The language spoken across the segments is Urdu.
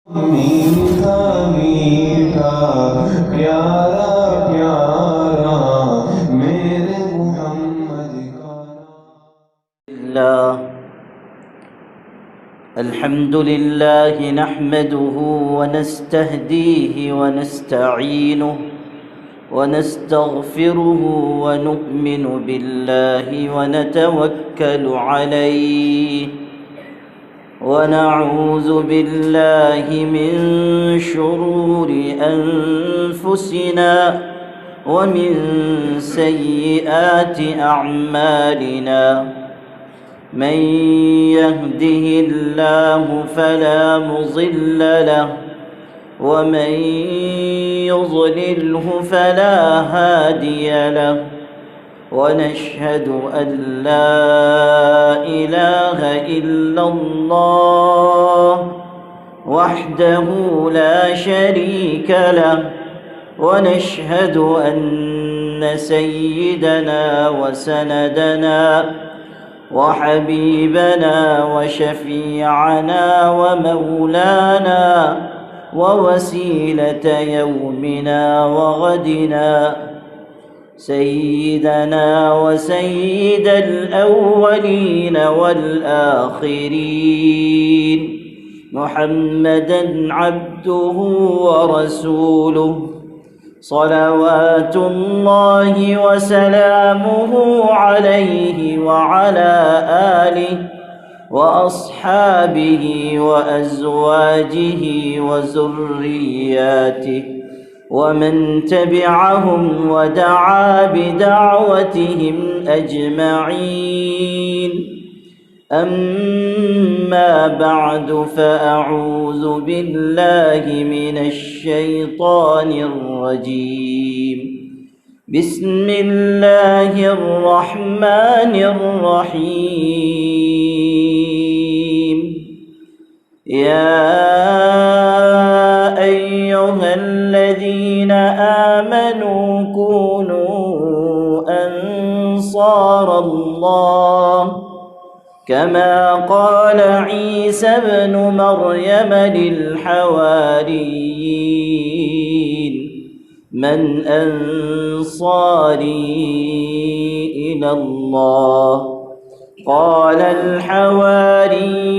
میٹھا میٹھا پیارا پیارا میرے محمد کا الله الحمد لله نحمده ونستهديه ونستعينه ونستغفره ونؤمن بالله ونتوكل عليه ونعوذ بالله من شرور أنفسنا ومن سيئات أعمالنا من يهده الله فلا مضل له ومن يضلله فلا هادي له ونشهد أن لا إله إلا الله وحده لا شريك له ونشهد أن سيدنا وسندنا وحبيبنا وشفيعنا ومولانا ووسيلة يومنا وغدنا سيدنا وسيد الأولين والآخرين محمدًا عبده ورسوله صلوات الله وسلامه عليه وعلى آله وأصحابه وأزواجه وذرياته ومن تبعهم ودعا بدعوتهم أجمعين أما بعد فأعوذ بالله من الشيطان الرجيم بسم الله الرحمن الرحيم يا أيها الذين آمنوا كونوا أنصار الله كما قال عيسى ابن مريم للحواريين من أنصاري إلى الله قال الحواريون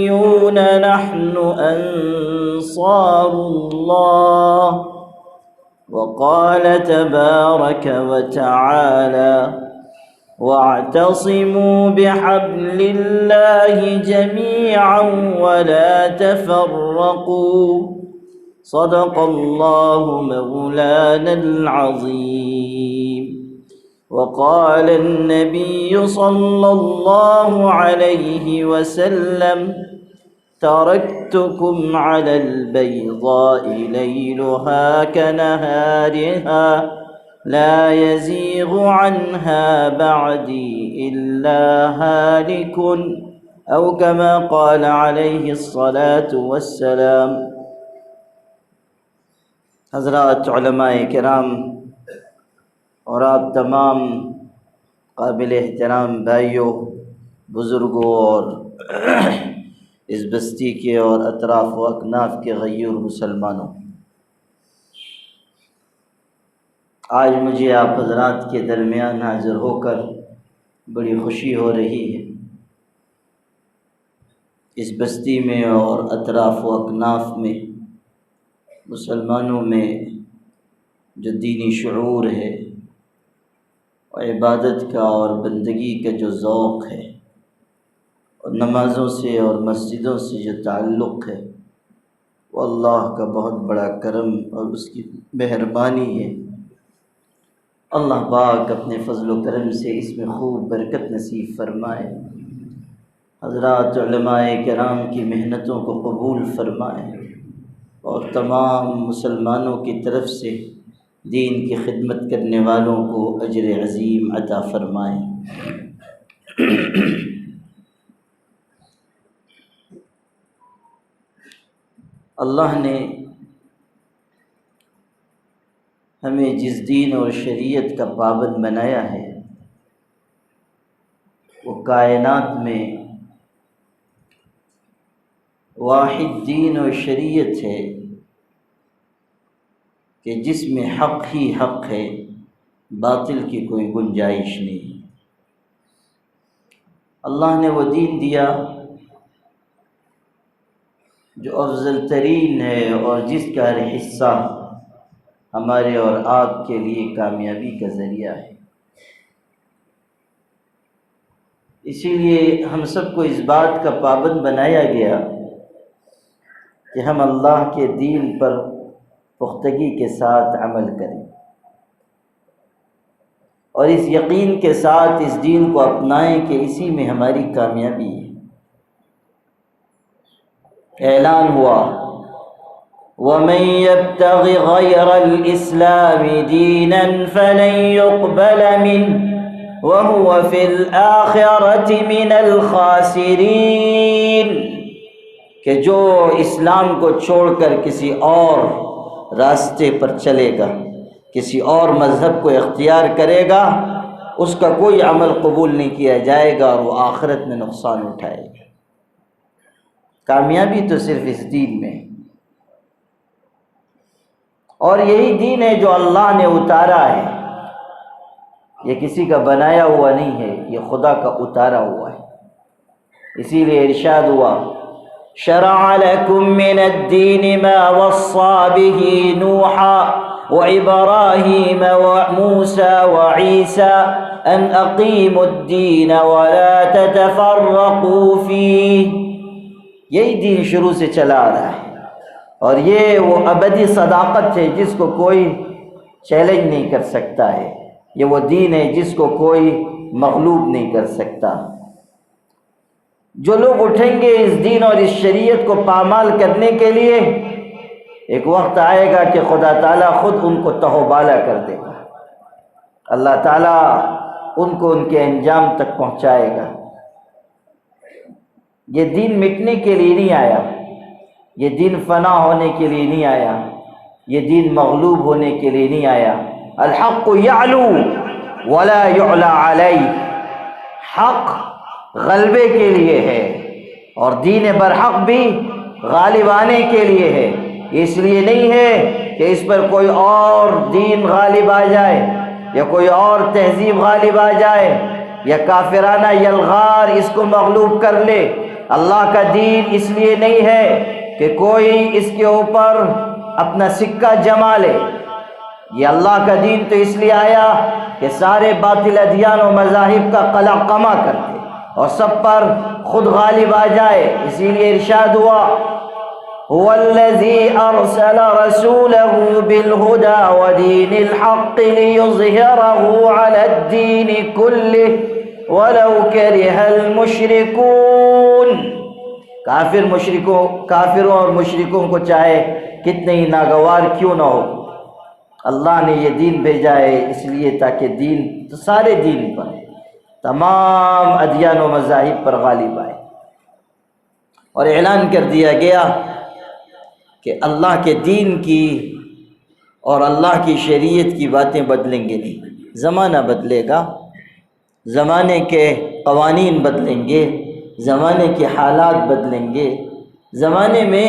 نحن أنصار الله وقال تبارك وتعالى واعتصموا بحبل الله جميعا ولا تفرقوا صدق الله مولانا العظيم وقال النبي صلى الله عليه وسلم تركتكم على البيضاء ليلها كنهارها لا يزيغ عنها بعدي إلا هالك أو كما قال عليه الصلاة والسلام حضرات علماء کرام اور آپ تمام قابل احترام بھائیوں، بزرگوں اور اس بستی کے اور اطراف و اکناف کے غیور مسلمانوں، آج مجھے آپ حضرات کے درمیان حاضر ہو کر بڑی خوشی ہو رہی ہے۔ اس بستی میں اور اطراف و اکناف میں مسلمانوں میں جو دینی شعور ہے اور عبادت کا اور بندگی کا جو ذوق ہے اور نمازوں سے اور مسجدوں سے جو تعلق ہے، وہ اللہ کا بہت بڑا کرم اور اس کی مہربانی ہے۔ اللہ پاک اپنے فضل و کرم سے اس میں خوب برکت نصیب فرمائے، حضرات علماء کرام کی محنتوں کو قبول فرمائے اور تمام مسلمانوں کی طرف سے دین کی خدمت کرنے والوں کو اجر عظیم عطا فرمائے۔ اللہ نے ہمیں جس دین اور شریعت کا پابند بنایا ہے وہ کائنات میں واحد دین و شریعت ہے کہ جس میں حق ہی حق ہے، باطل کی کوئی گنجائش نہیں۔ اللہ نے وہ دین دیا جو افضل ترین ہے اور جس کا ہر حصہ ہمارے اور آپ کے لیے کامیابی کا ذریعہ ہے۔ اسی لیے ہم سب کو اس بات کا پابند بنایا گیا کہ ہم اللہ کے دین پر پختگی کے ساتھ عمل کریں اور اس یقین کے ساتھ اس دین کو اپنائیں کہ اسی میں ہماری کامیابی ہے۔ اعلان ہوا وَمَن يَبْتَغِ غَيْرَ الْإِسْلَامِ دِينًا فَلَن يُقْبَلَ مِنْهُ وَهُوَ فِي الْآخِرَةِ مِنَ الْخَاسِرِينَ، کہ جو اسلام کو چھوڑ کر کسی اور راستے پر چلے گا، کسی اور مذہب کو اختیار کرے گا، اس کا کوئی عمل قبول نہیں کیا جائے گا اور وہ آخرت میں نقصان اٹھائے گا۔ کامیابی تو صرف اس دین میں ہے، اور یہی دین ہے جو اللہ نے اتارا ہے۔ یہ کسی کا بنایا ہوا نہیں ہے، یہ خدا کا اتارا ہوا ہے۔ اسی لیے ارشاد ہوا شرع لكم من الدين ما وصى به نوحا وإبراهيم وموسى وعيسى أن أقيموا الدين ولا تتفرقوا فيه۔ یہی دین شروع سے چلا آ رہا ہے، اور یہ وہ ابدی صداقت ہے جس کو کوئی چیلنج نہیں کر سکتا ہے۔ یہ وہ دین ہے جس کو کوئی مغلوب نہیں کر سکتا۔ جو لوگ اٹھیں گے اس دین اور اس شریعت کو پامال کرنے کے لیے، ایک وقت آئے گا کہ خدا تعالیٰ خود ان کو تہو بالا کر دے گا۔ اللہ تعالیٰ ان کو ان کے انجام تک پہنچائے گا۔ یہ دین مٹنے کے لیے نہیں آیا، یہ دین فنا ہونے کے لیے نہیں آیا، یہ دین مغلوب ہونے کے لیے نہیں آیا۔ الحق یعلو ولا یعلی علیہ، حق غلبے کے لیے ہے اور دین برحق بھی غالب آنے کے لیے ہے۔ اس لیے نہیں ہے کہ اس پر کوئی اور دین غالب آ جائے یا کوئی اور تہذیب غالب آ جائے یا کافرانہ یلغار اس کو مغلوب کر لے۔ اللہ کا دین اس لیے نہیں ہے کہ کوئی اس کے اوپر اپنا سکہ جما لے۔ یہ اللہ کا دین تو اس لیے آیا کہ سارے باطل ادیان و مذاہب کا قلع قمع کر دے اور سب پر خود غالب آ جائے۔ اسی لیے ارشاد ہوا هو الذي أرسل رسوله بالهدى ودين الحق ليظهره على الدين كله ولو كره المشركون۔ کافروں اور مشرکوں کو چاہے کتنے ہی ناگوار کیوں نہ ہو، اللہ نے یہ دین بھیجا ہے اس لیے تاکہ دین تو سارے دین پر، تمام ادیان و مذاہب پر غالب آئے۔ اور اعلان کر دیا گیا کہ اللہ کے دین کی اور اللہ کی شریعت کی باتیں بدلیں گے نہیں۔ زمانہ بدلے گا، زمانے کے قوانین بدلیں گے، زمانے کے حالات بدلیں گے، زمانے میں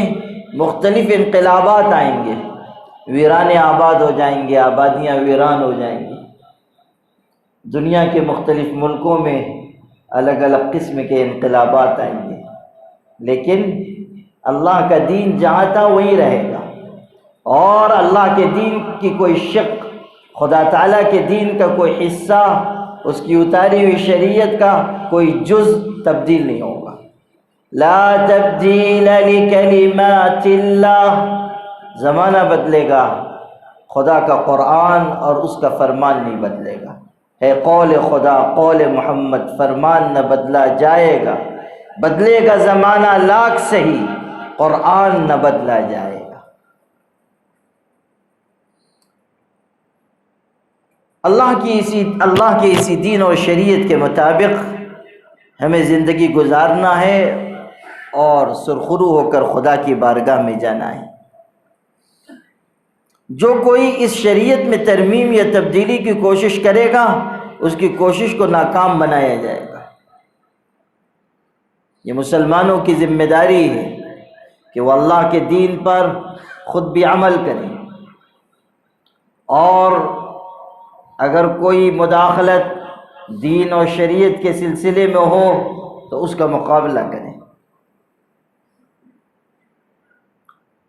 مختلف انقلابات آئیں گے، ویرانے آباد ہو جائیں گے، آبادیاں ویران ہو جائیں گی۔ دنیا کے مختلف ملکوں میں الگ الگ قسم کے انقلابات آئیں گے، لیکن اللہ کا دین جہاں تھا وہیں رہے گا، اور اللہ کے دین کی کوئی شق، خدا تعالیٰ کے دین کا کوئی حصہ، اس کی اتاری ہوئی شریعت کا کوئی جز تبدیل نہیں ہوگا۔ لا تبدیل لکلمات اللہ، زمانہ بدلے گا، خدا کا قرآن اور اس کا فرمان نہیں بدلے گا۔ ہے قول خدا، قول محمد، فرمان نہ بدلا جائے گا۔ بدلے گا زمانہ لاکھ صحیح، قرآن نہ بدلا جائے گا۔ اللہ کی اسی دین اور شریعت کے مطابق ہمیں زندگی گزارنا ہے اور سرخرو ہو کر خدا کی بارگاہ میں جانا ہے۔ جو کوئی اس شریعت میں ترمیم یا تبدیلی کی کوشش کرے گا، اس کی کوشش کو ناکام بنایا جائے گا۔ یہ مسلمانوں کی ذمہ داری ہے کہ وہ اللہ کے دین پر خود بھی عمل کریں، اور اگر کوئی مداخلت دین اور شریعت کے سلسلے میں ہو تو اس کا مقابلہ کریں۔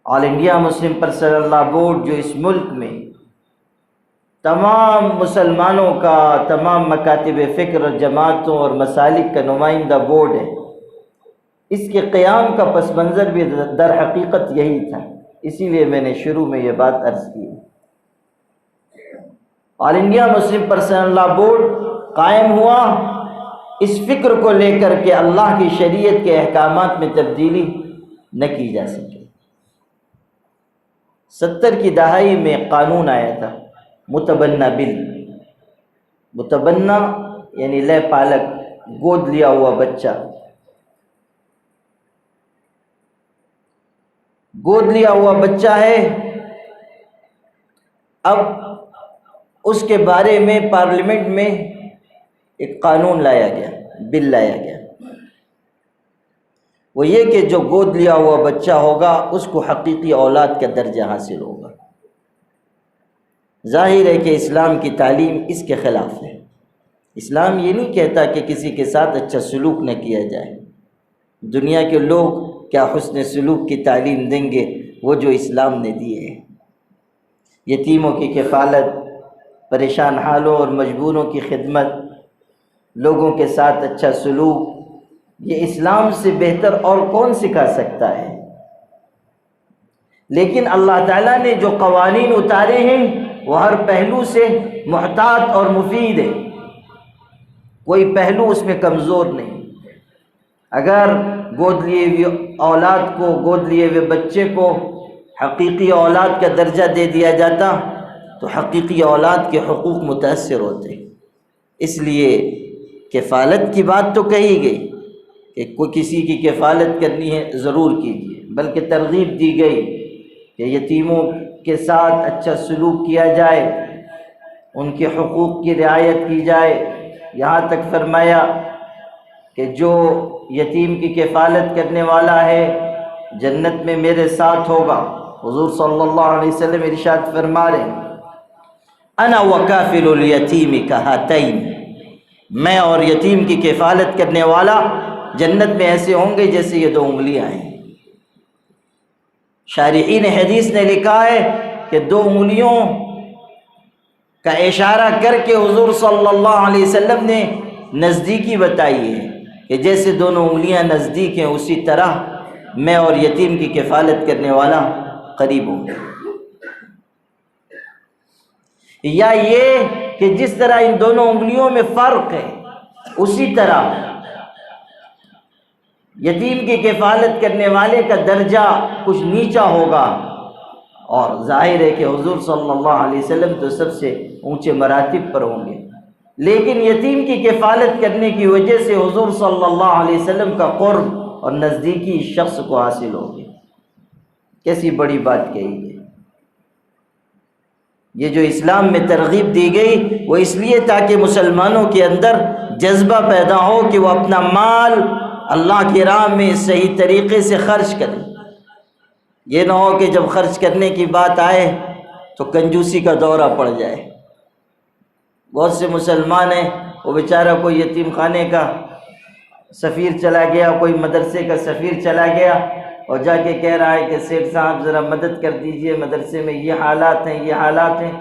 All India Muslim personal law board جو اس ملک میں تمام مسلمانوں کا، تمام مکاتب فکر، جماعتوں اور مسالک کا نمائندہ بورڈ ہے، اس کے قیام کا پس منظر بھی در حقیقت یہی تھا، اسی لیے میں نے شروع میں یہ بات عرض کی۔ All India Muslim personal law board قائم ہوا اس فکر کو لے کر کہ اللہ کی شریعت کے احکامات میں تبدیلی نہ کی جا سکے۔ 70 کی دہائی میں قانون آیا تھا متبنہ بل۔ متبنہ یعنی لے پالک، گود لیا ہوا بچہ، گود لیا ہوا بچہ ہے۔ اب اس کے بارے میں پارلیمنٹ میں ایک قانون لایا گیا، بل لایا گیا، وہ یہ کہ جو گود لیا ہوا بچہ ہوگا اس کو حقیقی اولاد کا درجہ حاصل ہوگا۔ ظاہر ہے کہ اسلام کی تعلیم اس کے خلاف ہے۔ اسلام یہ نہیں کہتا کہ کسی کے ساتھ اچھا سلوک نہ کیا جائے۔ دنیا کے لوگ کیا حسن سلوک کی تعلیم دیں گے وہ جو اسلام نے دی ہے؟ یتیموں کی کفالت، پریشان حالوں اور مجبوروں کی خدمت، لوگوں کے ساتھ اچھا سلوک، یہ اسلام سے بہتر اور کون سکھا سکتا ہے؟ لیکن اللہ تعالیٰ نے جو قوانین اتارے ہیں وہ ہر پہلو سے محتاط اور مفید ہے، کوئی پہلو اس میں کمزور نہیں۔ اگر گود لیے ہوئے اولاد کو، گود لیے ہوئے بچے کو حقیقی اولاد کا درجہ دے دیا جاتا تو حقیقی اولاد کے حقوق متاثر ہوتے۔ اس لیے کفالت کی بات تو کہی گئی کہ کوئی کسی کی کفالت کرنی ہے ضرور کیجیے، بلکہ ترغیب دی گئی کہ یتیموں کے ساتھ اچھا سلوک کیا جائے، ان کے حقوق کی رعایت کی جائے۔ یہاں تک فرمایا کہ جو یتیم کی کفالت کرنے والا ہے جنت میں میرے ساتھ ہوگا۔ حضور صلی اللہ علیہ وسلم ارشاد فرما رہے ہیں انا وکافل الیتیم کہاتین، میں اور یتیم کی کفالت کرنے والا جنت میں ایسے ہوں گے جیسے یہ 2 انگلیاں ہیں۔ شارحین حدیث نے لکھا ہے کہ 2 انگلیوں کا اشارہ کر کے حضور صلی اللہ علیہ وسلم نے نزدیکی بتائی ہے کہ جیسے دونوں انگلیاں نزدیک ہیں اسی طرح میں اور یتیم کی کفالت کرنے والا قریب ہوں گے۔ یا یہ کہ جس طرح ان دونوں انگلیوں میں فرق ہے اسی طرح یتیم کی کفالت کرنے والے کا درجہ کچھ نیچا ہوگا، اور ظاہر ہے کہ حضور صلی اللہ علیہ وسلم تو سب سے اونچے مراتب پر ہوں گے، لیکن یتیم کی کفالت کرنے کی وجہ سے حضور صلی اللہ علیہ وسلم کا قرب اور نزدیکی اس شخص کو حاصل ہوگی۔ کیسی بڑی بات کہی گئی۔ یہ جو اسلام میں ترغیب دی گئی وہ اس لیے تاکہ مسلمانوں کے اندر جذبہ پیدا ہو کہ وہ اپنا مال اللہ کی راہ میں صحیح طریقے سے خرچ کریں۔ یہ نہ ہو کہ جب خرچ کرنے کی بات آئے تو کنجوسی کا دورہ پڑ جائے۔ بہت سے مسلمان ہیں وہ بیچارہ کوئی یتیم خانے کا سفیر چلا گیا، کوئی مدرسے کا سفیر چلا گیا اور جا کے کہہ رہا ہے کہ سیٹھ صاحب ذرا مدد کر دیجئے، مدرسے میں یہ حالات ہیں، یہ حالات ہیں،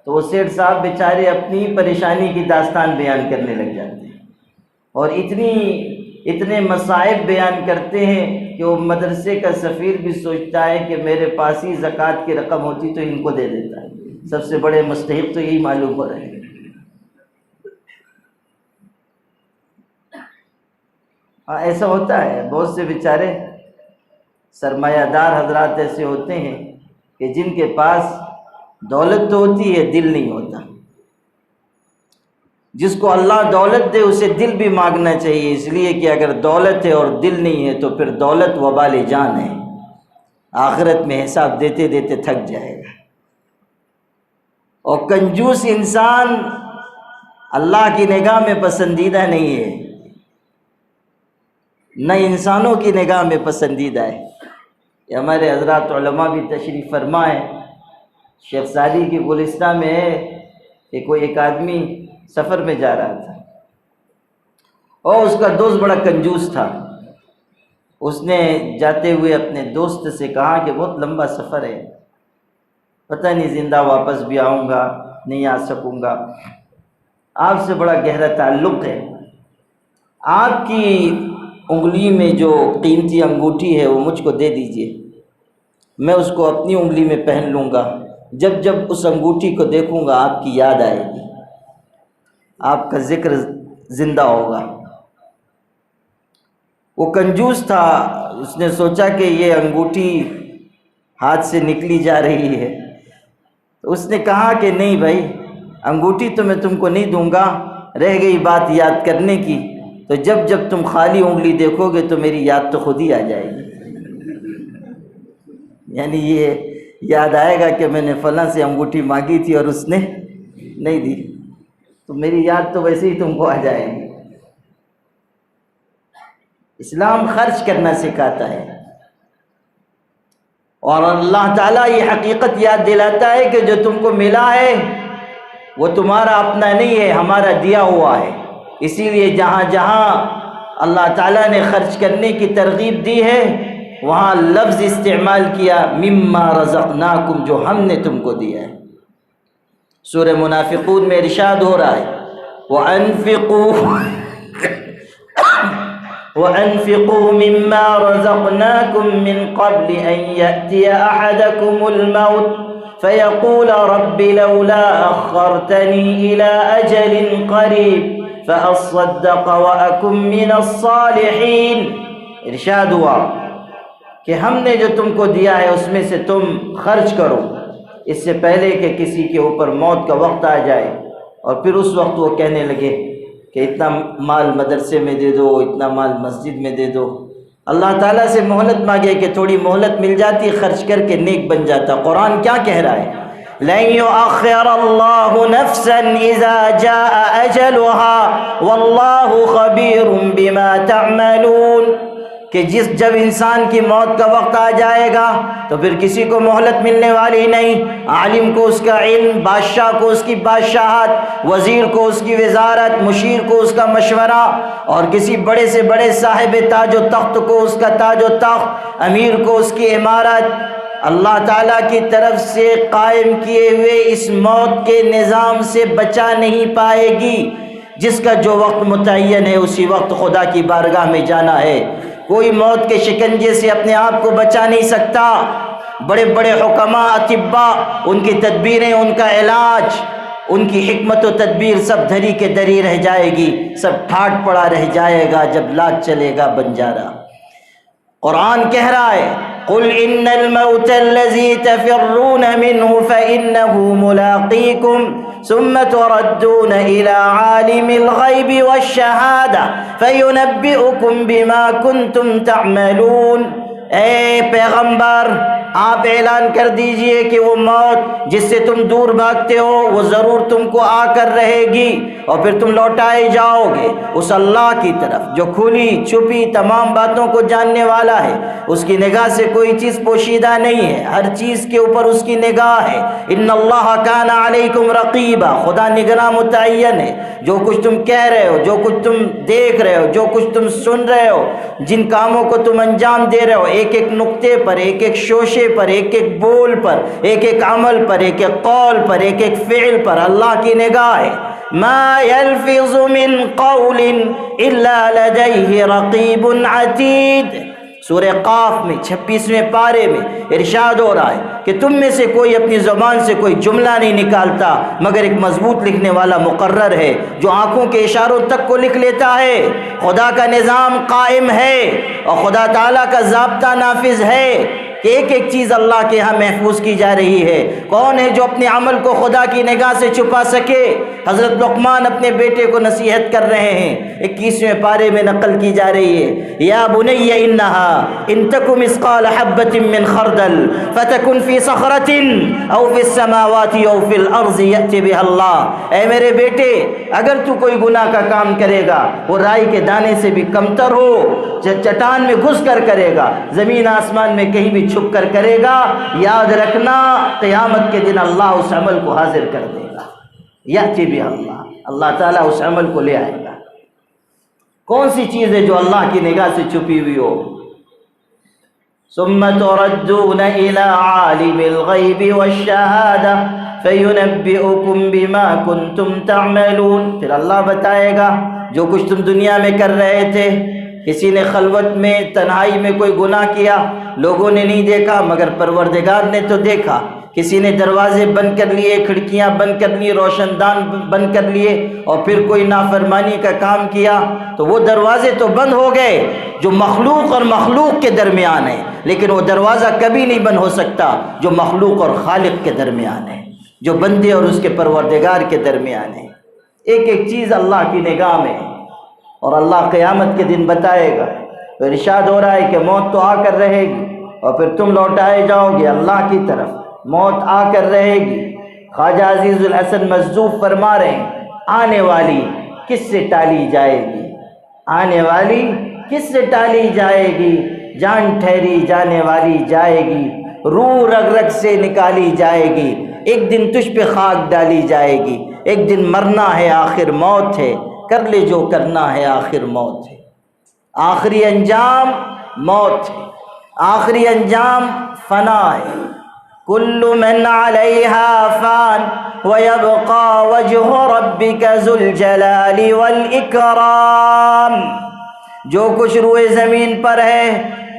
تو وہ سیٹھ صاحب بیچارے اپنی پریشانی کی داستان بیان کرنے لگ جاتے ہیں اور اتنے مصائب بیان کرتے ہیں کہ وہ مدرسے کا سفیر بھی سوچتا ہے کہ میرے پاس ہی زکوٰۃ کی رقم ہوتی تو ان کو دے دیتا ہے۔ سب سے بڑے مستحق تو یہی معلوم ہو رہے ہیں۔ ہاں ایسا ہوتا ہے، بہت سے بیچارے سرمایہ دار حضرات ایسے ہوتے ہیں کہ جن کے پاس دولت تو ہوتی ہے، دل نہیں ہوتا۔ جس کو اللہ دولت دے اسے دل بھی مانگنا چاہیے، اس لیے کہ اگر دولت ہے اور دل نہیں ہے تو پھر دولت وبال جان ہے، آخرت میں حساب دیتے دیتے تھک جائے گا۔ اور کنجوس انسان اللہ کی نگاہ میں پسندیدہ نہیں ہے، نہ انسانوں کی نگاہ میں پسندیدہ ہے۔ یہ ہمارے حضرات علماء بھی تشریف فرمائیں. شیخ سعدی کی گلستان میں ہے کہ کوئی ایک آدمی سفر میں جا رہا تھا اور اس کا دوست بڑا کنجوس تھا. اس نے جاتے ہوئے اپنے دوست سے کہا کہ بہت لمبا سفر ہے، پتہ نہیں زندہ واپس بھی آؤں گا نہیں آ سکوں گا، آپ سے بڑا گہرا تعلق ہے، آپ کی انگلی میں جو قیمتی انگوٹھی ہے وہ مجھ کو دے دیجئے، میں اس کو اپنی انگلی میں پہن لوں گا، جب جب اس انگوٹھی کو دیکھوں گا آپ کی یاد آئے گی، آپ کا ذکر زندہ ہوگا. وہ کنجوس تھا، اس نے سوچا کہ یہ انگوٹھی ہاتھ سے نکلی جا رہی ہے. اس نے کہا کہ نہیں بھائی، انگوٹھی تو میں تم کو نہیں دوں گا، رہ گئی بات یاد کرنے کی، تو جب جب تم خالی انگلی دیکھو گے تو میری یاد تو خود ہی آ جائے گی. یعنی یہ یاد آئے گا کہ میں نے فلاں سے انگوٹھی مانگی تھی اور اس نے نہیں دی، تو میری یاد تو ویسے ہی تم کو آ جائے گی. اسلام خرچ کرنا سکھاتا ہے، اور اللہ تعالیٰ یہ حقیقت یاد دلاتا ہے کہ جو تم کو ملا ہے وہ تمہارا اپنا نہیں ہے، ہمارا دیا ہوا ہے. اسی لیے جہاں جہاں اللہ تعالیٰ نے خرچ کرنے کی ترغیب دی ہے وہاں لفظ استعمال کیا مما رزقناکم، جو ہم نے تم کو دیا ہے. سورہ منافقون میں ارشاد ہو رہا ہے وَأَنفِقُوا مِمَّا رَزَقْنَاكُم مِّن قَبْلِ أَن يَأْتِيَ أَحَدَكُمُ الْمَوْتُ فَيَقُولَ رَبِّ لَوْلَا أَخَّرْتَنِي إِلَىٰ أَجَلٍ قَرِيبٍ فَأَصَّدَّقَ وَأَكُن مِّنَ الصَّالِحِينَ. ارشاد ہوا کہ ہم نے جو تم کو دیا ہے اس میں سے تم خرچ کرو اس سے پہلے کہ کسی کے اوپر موت کا وقت آ جائے اور پھر اس وقت وہ کہنے لگے کہ اتنا مال مدرسے میں دے دو، اتنا مال مسجد میں دے دو. اللہ تعالیٰ سے مہلت مانگے کہ تھوڑی مہلت مل جاتی، خرچ کر کے نیک بن جاتا. قرآن کیا کہہ رہا ہے؟ لَن يُؤَخِّرَ اللَّهُ نَفْسًا إِذَا جَاءَ أَجَلُهَا وَاللَّهُ خَبِيرٌ بِمَا تَعْمَلُونَ، کہ جب انسان کی موت کا وقت آ جائے گا تو پھر کسی کو مہلت ملنے والی نہیں. عالم کو اس کا علم، بادشاہ کو اس کی بادشاہت، وزیر کو اس کی وزارت، مشیر کو اس کا مشورہ، اور کسی بڑے سے بڑے صاحب تاج و تخت کو اس کا تاج و تخت، امیر کو اس کی عمارت. اللہ تعالیٰ کی طرف سے قائم کیے ہوئے اس موت کے نظام سے بچا نہیں پائے گی. جس کا جو وقت متعین ہے اسی وقت خدا کی بارگاہ میں جانا ہے. کوئی موت کے شکنجے سے اپنے آپ کو بچا نہیں سکتا. بڑے بڑے حکماء، اطباء، ان کی تدبیریں، ان کا علاج، ان کی حکمت و تدبیر سب دھری کے دھری رہ جائے گی، سب ٹھاٹ پڑا رہ جائے گا جب لاج چلے گا بنجارا. قرآن کہہ رہا ہے قُلْ إِنَّ الْمَوْتَ الَّذِي تَفِرُّونَ مِنْهُ فَإِنَّهُ مُلَاقِيكُمْ ثُمَّ تُرَدُّونَ إِلَىٰ عَالِمِ الْغَيْبِ وَالشَّهَادَةِ فَيُنَبِّئُكُم بِمَا كُنتُمْ تَعْمَلُونَ. اے پیغمبر، آپ اعلان کر دیجئے کہ وہ موت جس سے تم دور بھاگتے ہو وہ ضرور تم کو آ کر رہے گی اور پھر تم لوٹائے جاؤ گے اس اللہ کی طرف جو کھلی چھپی تمام باتوں کو جاننے والا ہے. اس کی نگاہ سے کوئی چیز پوشیدہ نہیں ہے، ہر چیز کے اوپر اس کی نگاہ ہے. ان اللہ کان علیکم رقیبا، خدا نگراں متعین ہے. جو کچھ تم کہہ رہے ہو، جو کچھ تم دیکھ رہے ہو، جو کچھ تم سن رہے ہو، جن کاموں کو تم انجام دے رہے ہو، ایک ایک نقطے پر، ایک ایک شوشے پر، ایک ایک بول پر، ایک ایک عمل پر، ایک ایک قول پر، ایک ایک فعل پر اللہ کی نگاہ ہے. ما يلفظ من قول الا لديه رقیب عتید. سورہ قاف میں 26ویں پارے میں ارشاد ہو رہا ہے کہ تم میں سے کوئی اپنی زبان سے کوئی جملہ نہیں نکالتا مگر ایک مضبوط لکھنے والا مقرر ہے جو آنکھوں کے اشاروں تک کو لکھ لیتا ہے. خدا کا نظام قائم ہے اور خدا تعالیٰ کا ضابطہ نافذ ہے کہ ایک ایک چیز اللہ کے ہاں محفوظ کی جا رہی ہے. کون ہے جو اپنے عمل کو خدا کی نگاہ سے چھپا سکے؟ حضرت لقمان اپنے بیٹے کو نصیحت کر رہے ہیں، 21ویں پارے میں نقل کی جا رہی ہے. یا بنی انہا ان تک مثقال حبۃ من خردل فتکن فی صخرۃ او فی السماوات او فی الارض یأتی بها اللہ. اے میرے بیٹے، اگر تو کوئی گناہ کا کام کرے گا وہ رائی کے دانے سے بھی کمتر ہو، چٹان میں گھس کر کرے گا، زمین آسمان میں کہیں بھی چھپ کر کرے گا، یاد رکھنا قیامت کے دن اللہ اس عمل کو حاضر کر دے گا۔ یأتی بہ اللہ تعالیٰ اس عمل کو لے آئے گا۔ کون سی چیز ہے جو اللہ کی نگاہ سے چھپی ہوئی ہو؟ ثم تردون إلى عالم الغیب والشہادہ فینبئکم بما کنتم تعملون۔ پھر اللہ بتائے گا جو کچھ تم دنیا میں کر رہے تھے۔ کسی نے خلوت میں تنہائی میں کوئی گناہ کیا، لوگوں نے نہیں دیکھا مگر پروردگار نے تو دیکھا۔ کسی نے دروازے بند کر لیے، کھڑکیاں بند کر لی، روشن دان بند کر لیے، اور پھر کوئی نافرمانی کا کام کیا تو وہ دروازے تو بند ہو گئے جو مخلوق اور مخلوق کے درمیان ہے، لیکن وہ دروازہ کبھی نہیں بند ہو سکتا جو مخلوق اور خالق کے درمیان ہے، جو بندے اور اس کے پروردگار کے درمیان ہے۔ ایک ایک چیز اللہ کی نگاہ میں ہے، اور اللہ قیامت کے دن بتائے گا۔ تو ارشاد ہو رہا ہے کہ موت تو آ کر رہے گی اور پھر تم لوٹائے جاؤ گے اللہ کی طرف، موت آ کر رہے گی۔ خواجہ عزیز الحسن مجذوب فرما رہے ہیں آنے والی کس سے ٹالی جائے گی، آنے والی کس سے ٹالی جائے گی، جان ٹھہری جانے والی جائے گی، روح رگ رگ سے نکالی جائے گی، ایک دن تجھ پہ خاک ڈالی جائے گی، ایک دن مرنا ہے آخر موت ہے، کر لے جو کرنا ہے آخر موت ہے۔ آخری انجام موت ہے، آخری انجام فنا ہے۔ کل من علیہا فان ویبقى وجہ ربک ذو الجلال والاکرام۔ جو کچھ روئے زمین پر ہے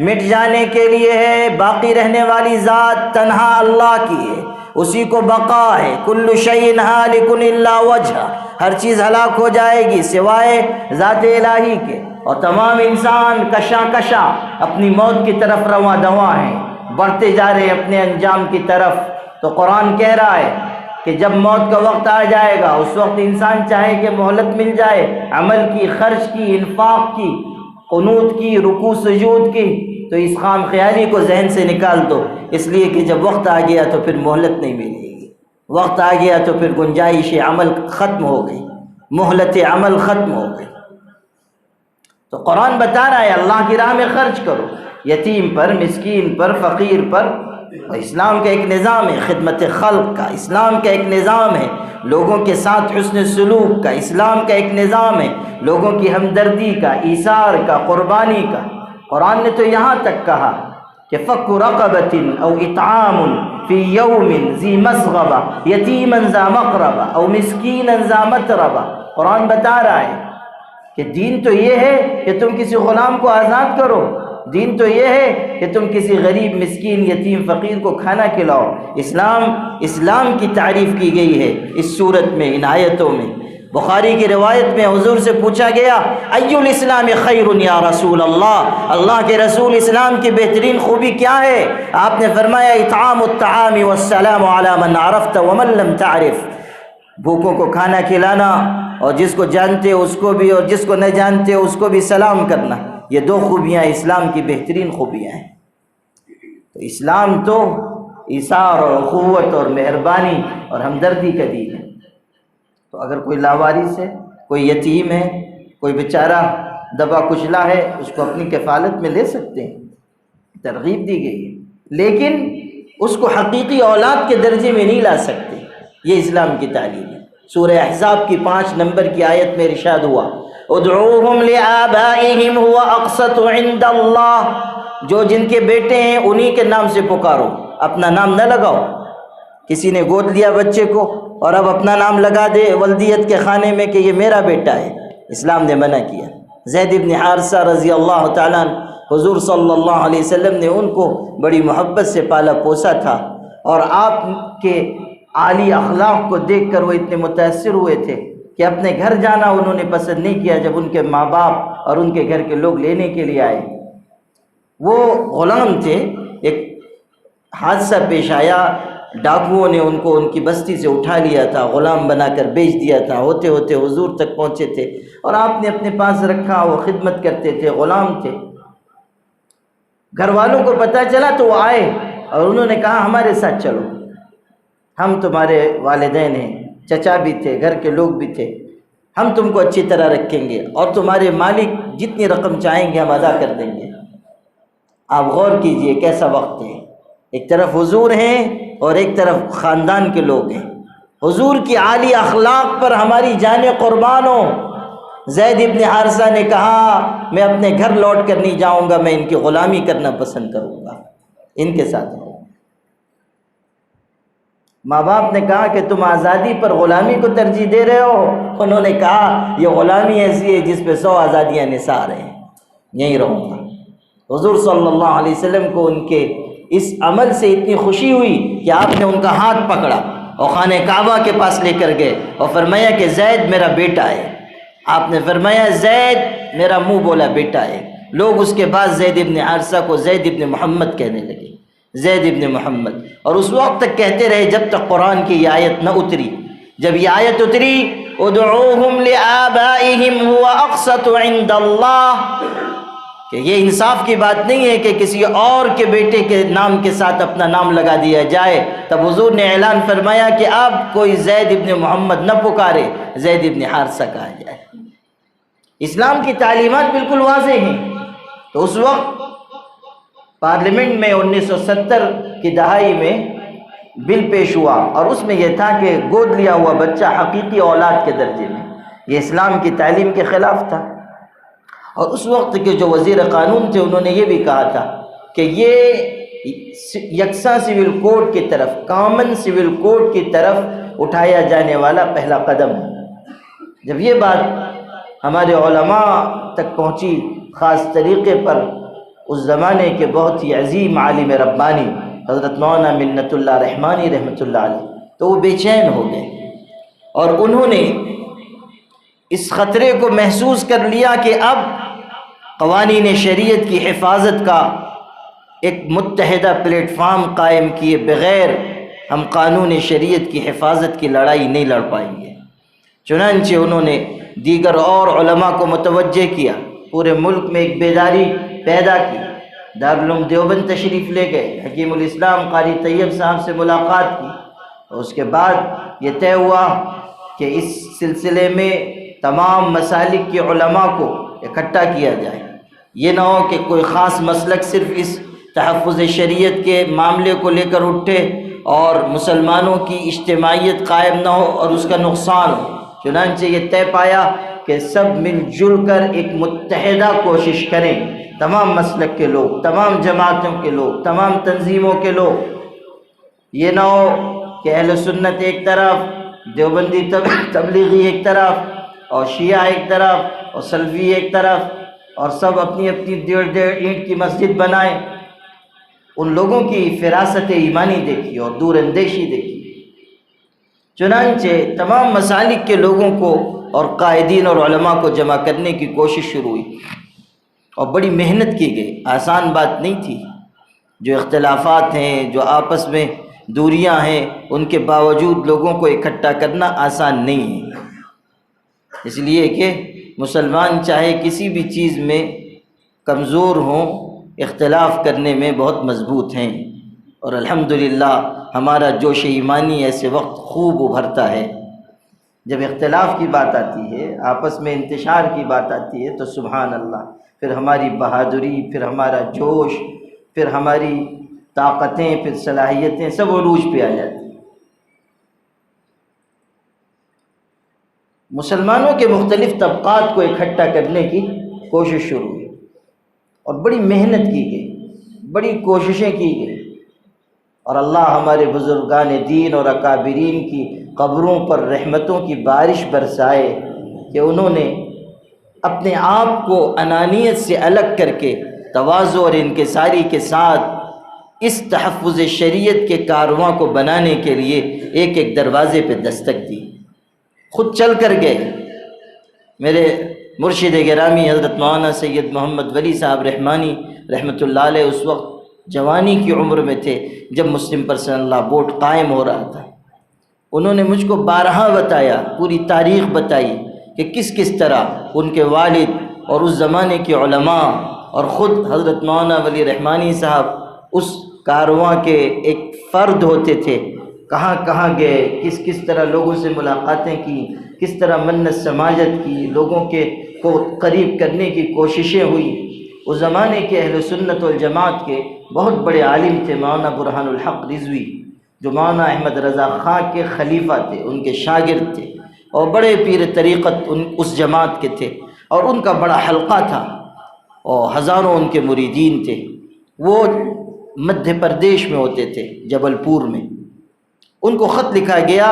مٹ جانے کے لیے ہے، باقی رہنے والی ذات تنہا اللہ کی ہے، اسی کو بقا ہے۔ کل شیء ہالک الا وجہ، ہر چیز ہلاک ہو جائے گی سوائے ذات الہی کے، اور تمام انسان کشاں اپنی موت کی طرف رواں دواں ہیں، بڑھتے جا رہے ہیں اپنے انجام کی طرف۔ تو قرآن کہہ رہا ہے کہ جب موت کا وقت آ جائے گا اس وقت انسان چاہے کہ مہلت مل جائے عمل کی، خرچ کی، انفاق کی، قنوت کی، رکوع سجود کی، تو اس خام خیالی کو ذہن سے نکال دو، اس لیے کہ جب وقت آ گیا تو پھر مہلت نہیں ملے گی، وقت آ گیا تو پھر گنجائش عمل ختم ہو گئی، مہلت عمل ختم ہو گئی۔ تو قرآن بتا رہا ہے اللہ کی راہ میں خرچ کرو، یتیم پر، مسکین پر، فقیر پر۔ اسلام کا ایک نظام ہے خدمت خلق کا، اسلام کا ایک نظام ہے لوگوں کے ساتھ حسن سلوک کا، اسلام کا ایک نظام ہے لوگوں کی ہمدردی کا، ایثار کا، قربانی کا۔ قرآن نے تو یہاں تک کہا کہ فک رقبۃ او اطعام فی یوم ذی مسغبہ یتیما ذا مقربہ او مسکینا ذا متربہ۔ قرآن بتا رہا ہے کہ دین تو یہ ہے کہ تم کسی غلام کو آزاد کرو، دین تو یہ ہے کہ تم کسی غریب، مسکین، یتیم، فقیر کو کھانا کھلاؤ۔ اسلام کی تعریف کی گئی ہے اس صورت میں، ان آیتوں میں۔ بخاری کی روایت میں حضور سے پوچھا گیا ای الاسلام خیر یا رسول اللہ، اللہ کے رسول اسلام کی بہترین خوبی کیا ہے؟ آپ نے فرمایا اطعام الطعام والسلام علی من عرفت ومن لم تعرف، بھوکوں کو کھانا کھلانا، اور جس کو جانتے اس کو بھی، اور جس کو نہ جانتے اس کو بھی سلام کرنا۔ یہ دو خوبیاں اسلام کی بہترین خوبیاں ہیں۔ تو اسلام تو ایثار اور اخوت اور مہربانی اور ہمدردی کا دین ہے۔ تو اگر کوئی لاوارث ہے، کوئی یتیم ہے، کوئی بیچارہ دبا کچلا ہے، اس کو اپنی کفالت میں لے سکتے ہیں، ترغیب دی گئی ہے، لیکن اس کو حقیقی اولاد کے درجے میں نہیں لا سکتے۔ یہ اسلام کی تعلیم ہے۔ سورہ احزاب کی 5 نمبر کی آیت میں ارشاد ہوا ادعوہم لآبائہم هو اقسط عند اللہ، جو جن کے بیٹے ہیں انہی کے نام سے پکارو، اپنا نام نہ لگاؤ۔ کسی نے گود لیا بچے کو اور اب اپنا نام لگا دے ولدیت کے خانے میں کہ یہ میرا بیٹا ہے، اسلام نے منع کیا۔ زید بن حارثہ رضی اللہ تعالیٰ عنہ، حضور صلی اللہ علیہ وسلم نے ان کو بڑی محبت سے پالا پوسا تھا، اور آپ کے عالی اخلاق کو دیکھ کر وہ اتنے متاثر ہوئے تھے کہ اپنے گھر جانا انہوں نے پسند نہیں کیا جب ان کے ماں باپ اور ان کے گھر کے لوگ لینے کے لیے آئے۔ وہ غلام تھے، ایک حادثہ پیش آیا، ڈاکوؤں نے ان کو ان کی بستی سے اٹھا لیا تھا، غلام بنا کر بیچ دیا تھا، ہوتے ہوتے حضور تک پہنچے تھے اور آپ نے اپنے پاس رکھا، وہ خدمت کرتے تھے، غلام تھے۔ گھر والوں کو پتہ چلا تو وہ آئے اور انہوں نے کہا ہمارے ساتھ چلو، ہم تمہارے والدین ہیں، چچا بھی تھے، گھر کے لوگ بھی تھے، ہم تم کو اچھی طرح رکھیں گے اور تمہارے مالک جتنی رقم چاہیں گے ہم ادا کر دیں گے۔ آپ غور کیجئے کیسا وقت ہے، ایک طرف حضور ہیں اور ایک طرف خاندان کے لوگ ہیں۔ حضور کی عالی اخلاق پر ہماری جانیں قربان ہو۔ زید ابن حارثہ نے کہا میں اپنے گھر لوٹ کر نہیں جاؤں گا، میں ان کی غلامی کرنا پسند کروں گا، ان کے ساتھ رہوں۔ ماں باپ نے کہا کہ تم آزادی پر غلامی کو ترجیح دے رہے ہو؟ انہوں نے کہا یہ غلامی ایسی ہے جس پہ 100 آزادیاں نثار ہیں، یہیں رہوں گا۔ حضور صلی اللہ علیہ وسلم کو ان کے اس عمل سے اتنی خوشی ہوئی کہ آپ نے ان کا ہاتھ پکڑا اور خانہ کعبہ کے پاس لے کر گئے اور فرمایا کہ زید میرا بیٹا ہے۔ آپ نے فرمایا زید میرا منہ بولا بیٹا ہے۔ لوگ اس کے بعد زید ابن حارثہ کو زید ابن محمد کہنے لگے، زید ابن محمد، اور اس وقت تک کہتے رہے جب تک قرآن کی یہ آیت نہ اتری۔ جب یہ آیت اتری ادعوہم لآبائہم هو اقسط عند اللہ، کہ یہ انصاف کی بات نہیں ہے کہ کسی اور کے بیٹے کے نام کے ساتھ اپنا نام لگا دیا جائے، تب حضور نے اعلان فرمایا کہ اب کوئی زید ابن محمد نہ پکارے، زید ابن حارثہ کہا جائے۔ اسلام کی تعلیمات بالکل واضح ہیں۔ تو اس وقت پارلیمنٹ میں 1970 کی دہائی میں بل پیش ہوا اور اس میں یہ تھا کہ گود لیا ہوا بچہ حقیقی اولاد کے درجے میں، یہ اسلام کی تعلیم کے خلاف تھا۔ اور اس وقت کے جو وزیر قانون تھے انہوں نے یہ بھی کہا تھا کہ یہ یکساں سول کوڈ کی طرف، کامن سول کوڈ کی طرف اٹھایا جانے والا پہلا قدم ہے۔ جب یہ بات ہمارے علماء تک پہنچی، خاص طریقے پر اس زمانے کے بہت ہی عظیم عالم ربانی حضرت مولانا منت اللہ رحمانی رحمۃ اللہ علیہ، تو وہ بے چین ہو گئے اور انہوں نے اس خطرے کو محسوس کر لیا کہ اب قوانین شریعت کی حفاظت کا ایک متحدہ پلیٹ فارم قائم کیے بغیر ہم قانون شریعت کی حفاظت کی لڑائی نہیں لڑ پائیں گے۔ چنانچہ انہوں نے دیگر اور علماء کو متوجہ کیا، پورے ملک میں ایک بیداری پیدا کی۔ دارالعلوم دیوبند تشریف لے گئے، حکیم الاسلام قاری طیب صاحب سے ملاقات کی، اور اس کے بعد یہ طے ہوا کہ اس سلسلے میں تمام مسالک کے علماء کو اکٹھا کیا جائے۔ یہ نہ ہو کہ کوئی خاص مسلک صرف اس تحفظ شریعت کے معاملے کو لے کر اٹھے اور مسلمانوں کی اجتماعیت قائم نہ ہو اور اس کا نقصان ہو۔ چنانچہ یہ طے پایا کہ سب مل جل کر ایک متحدہ کوشش کریں، تمام مسلک کے لوگ، تمام جماعتوں کے لوگ، تمام تنظیموں کے لوگ۔ یہ نہ ہو کہ اہل سنت ایک طرف، دیوبندی تبلیغی ایک طرف، اور شیعہ ایک طرف، اور سلفی ایک طرف، اور سب اپنی اپنی 1.5 اینٹ کی مسجد بنائیں۔ ان لوگوں کی فراست ایمانی دیکھی اور دور اندیشی دیکھی۔ چنانچہ تمام مسالک کے لوگوں کو اور قائدین اور علماء کو جمع کرنے کی کوشش شروع ہوئی اور بڑی محنت کی گئی، آسان بات نہیں تھی۔ جو اختلافات ہیں، جو آپس میں دوریاں ہیں، ان کے باوجود لوگوں کو اکٹھا کرنا آسان نہیں ہے، اس لیے کہ مسلمان چاہے کسی بھی چیز میں کمزور ہوں، اختلاف کرنے میں بہت مضبوط ہیں، اور الحمدللہ ہمارا جوش ایمانی ایسے وقت خوب ابھرتا ہے۔ جب اختلاف کی بات آتی ہے، آپس میں انتشار کی بات آتی ہے، تو سبحان اللہ، پھر ہماری بہادری، پھر ہمارا جوش، پھر ہماری طاقتیں، پھر صلاحیتیں سب عروج پہ آ جاتی ہیں۔ مسلمانوں کے مختلف طبقات کو اکٹھا کرنے کی کوشش شروع ہوئی اور بڑی محنت کی گئی، بڑی کوششیں کی گئی، اور اللہ ہمارے بزرگان دین اور اکابرین کی قبروں پر رحمتوں کی بارش برسائے کہ انہوں نے اپنے آپ کو انانیت سے الگ کر کے تواضع اور انکساری کے ساتھ اس تحفظ شریعت کے کارواں کو بنانے کے لیے ایک ایک دروازے پہ دستک دی، خود چل کر گئے۔ میرے مرشد گرامی حضرت مولانا سید محمد ولی صاحب رحمانی رحمۃ اللہ علیہ اس وقت جوانی کی عمر میں تھے جب مسلم پرسنل لاء بورڈ قائم ہو رہا تھا۔ انہوں نے مجھ کو بارہا بتایا، پوری تاریخ بتائی کہ کس کس طرح ان کے والد اور اس زمانے کے علماء اور خود حضرت مولانا ولی رحمانی صاحب اس کارواں کے ایک فرد ہوتے تھے، کہاں کہاں گئے، کس کس طرح لوگوں سے ملاقاتیں کی، کس طرح منت سماجت کی، لوگوں کو قریب کرنے کی کوششیں ہوئی، اس زمانے کے اہل سنت والجماعت کے بہت بڑے عالم تھے مولانا برہان الحق رضوی، جو مولانا احمد رضا خان کے خلیفہ تھے، ان کے شاگرد تھے، اور بڑے پیر طریقت اس جماعت کے تھے، اور ان کا بڑا حلقہ تھا اور ہزاروں ان کے مریدین تھے۔ وہ مدھیہ پردیش میں ہوتے تھے، جبل پور میں۔ ان کو خط لکھا گیا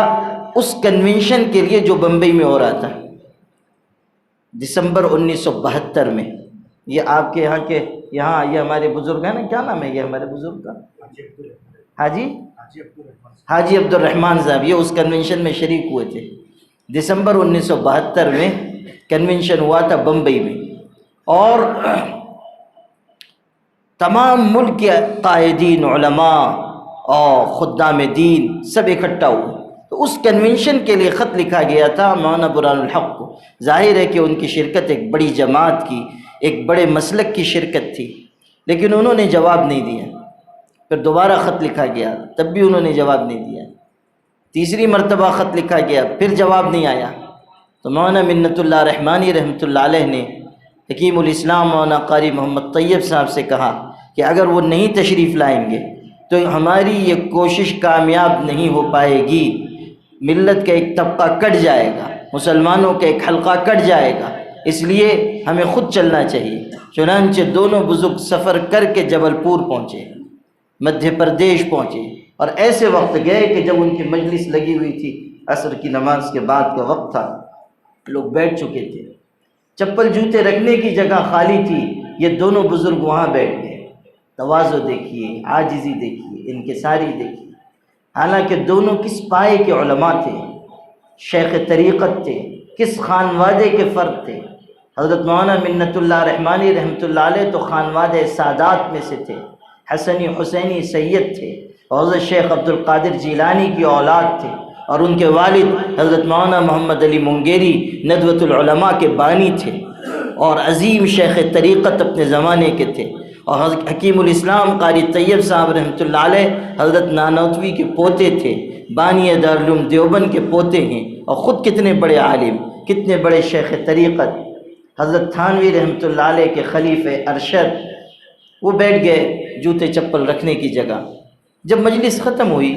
اس کنونشن کے لیے جو بمبئی میں ہو رہا تھا دسمبر 1972 میں۔ یہ آپ کے یہاں کے یہاں یہ ہمارے بزرگ ہیں نا، کیا نام ہے یہ ہمارے بزرگ کا؟ حاجی عبد الرحمن صاحب، یہ اس کنونشن میں شریک ہوئے تھے۔ دسمبر 1972 میں کنونشن ہوا تھا بمبئی میں، اور تمام ملک کے قائدین، علماء اور خدام دین سب اکٹھا ہوئے۔ تو اس کنونشن کے لیے خط لکھا گیا تھا مولانا برہان الحق کو۔ ظاہر ہے کہ ان کی شرکت ایک بڑی جماعت کی، ایک بڑے مسلک کی شرکت تھی، لیکن انہوں نے جواب نہیں دیا۔ پھر دوبارہ خط لکھا گیا، تب بھی انہوں نے جواب نہیں دیا۔ تیسری مرتبہ خط لکھا گیا، پھر جواب نہیں آیا۔ تو مولانا منت اللہ رحمانی رحمۃ اللہ علیہ نے حکیم الاسلام مولانا قاری محمد طیب صاحب سے کہا کہ اگر وہ نہیں تشریف لائیں گے تو ہماری یہ کوشش کامیاب نہیں ہو پائے گی، ملت کا ایک طبقہ کٹ جائے گا، مسلمانوں کا ایک حلقہ کٹ جائے گا، اس لیے ہمیں خود چلنا چاہیے۔ چنانچہ دونوں بزرگ سفر کر کے جبل پور پہنچے، مدھیہ پردیش پہنچے، اور ایسے وقت گئے کہ جب ان کی مجلس لگی ہوئی تھی، عصر کی نماز کے بعد کا وقت تھا، لوگ بیٹھ چکے تھے، چپل جوتے رکھنے کی جگہ خالی تھی، یہ دونوں بزرگ وہاں بیٹھ گئے۔ تواضع دیکھیے، عاجزی دیکھیے، انکساری دیکھیے۔ حالانکہ دونوں کس پائے کے علماء تھے، شیخ طریقت تھے، کس خانوادے کے فرد تھے۔ حضرت مولانا منت اللہ رحمانی رحمۃ اللہ علیہ تو خانوادہ سادات میں سے تھے، حسنی حسینی سید تھے، اور حضرت شیخ عبد القادر جیلانی کی اولاد تھے، اور ان کے والد حضرت مولانا محمد علی منگیری ندوۃ العلماء کے بانی تھے، اور عظیم شیخ طریقت اپنے زمانے کے تھے، اور حضرت حکیم الاسلام قاری طیب صاحب رحمۃ اللہ علیہ حضرت نانوتوی کے پوتے تھے، بانی دارالعلوم دیوبند کے پوتے ہیں، اور خود کتنے بڑے عالم، کتنے بڑے شیخ طریقت، حضرت تھانوی رحمۃ اللہ علیہ کے خلیفہ ارشد۔ وہ بیٹھ گئے جوتے چپل رکھنے کی جگہ۔ جب مجلس ختم ہوئی